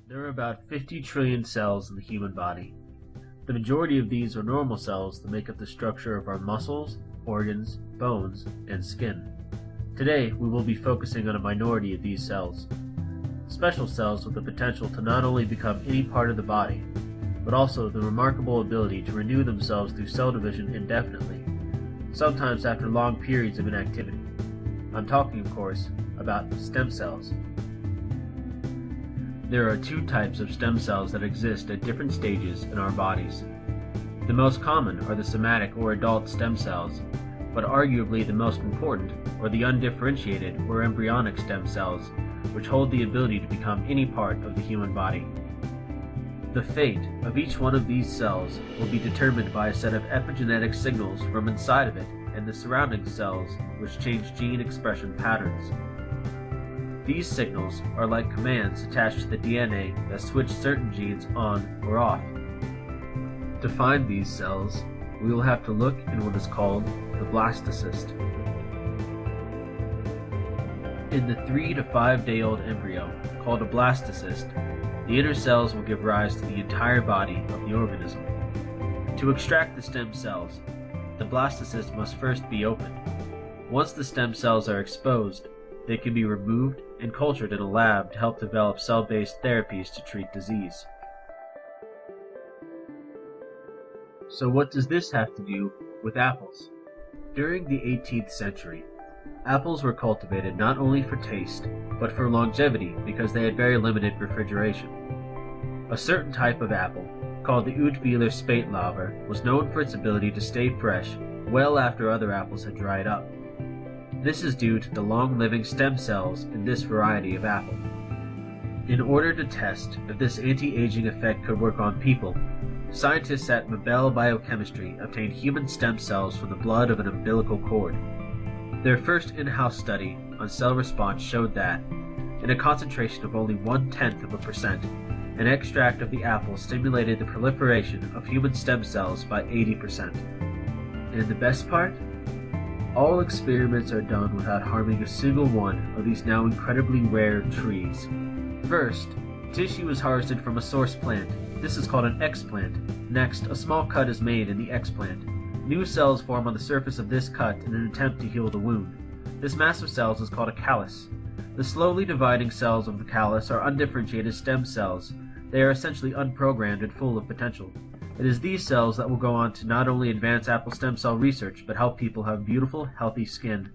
There are about 50 trillion cells in the human body. The majority of these are normal cells that make up the structure of our muscles, organs, bones, and skin. Today, we will be focusing on a minority of these cells. Special cells with the potential to not only become any part of the body, but also the remarkable ability to renew themselves through cell division indefinitely, sometimes after long periods of inactivity. I'm talking, of course, about stem cells. There are two types of stem cells that exist at different stages in our bodies. The most common are the somatic or adult stem cells, but arguably the most important are the undifferentiated or embryonic stem cells, which hold the ability to become any part of the human body. The fate of each one of these cells will be determined by a set of epigenetic signals from inside of it and the surrounding cells, which change gene expression patterns. These signals are like commands attached to the DNA that switch certain genes on or off. To find these cells, we will have to look in what is called the blastocyst. In the 3 to 5 day old embryo, called a blastocyst, the inner cells will give rise to the entire body of the organism. To extract the stem cells, the blastocyst must first be opened. Once the stem cells are exposed, they can be removed and cultured in a lab to help develop cell-based therapies to treat disease. So what does this have to do with apples? During the 18th century, apples were cultivated not only for taste, but for longevity because they had very limited refrigeration. A certain type of apple, called the Uitweiler Spätlauwer, was known for its ability to stay fresh well after other apples had dried up. This is due to the long-living stem cells in this variety of apple. In order to test if this anti-aging effect could work on people, scientists at Mabel Biochemistry obtained human stem cells from the blood of an umbilical cord. Their first in-house study on cell response showed that, in a concentration of only 0.1%, an extract of the apple stimulated the proliferation of human stem cells by 80%. And the best part? All experiments are done without harming a single one of these now incredibly rare trees. First, tissue is harvested from a source plant. This is called an explant. Next, a small cut is made in the explant. New cells form on the surface of this cut in an attempt to heal the wound. This mass of cells is called a callus. The slowly dividing cells of the callus are undifferentiated stem cells. They are essentially unprogrammed and full of potential. It is these cells that will go on to not only advance apple stem cell research, but help people have beautiful, healthy skin.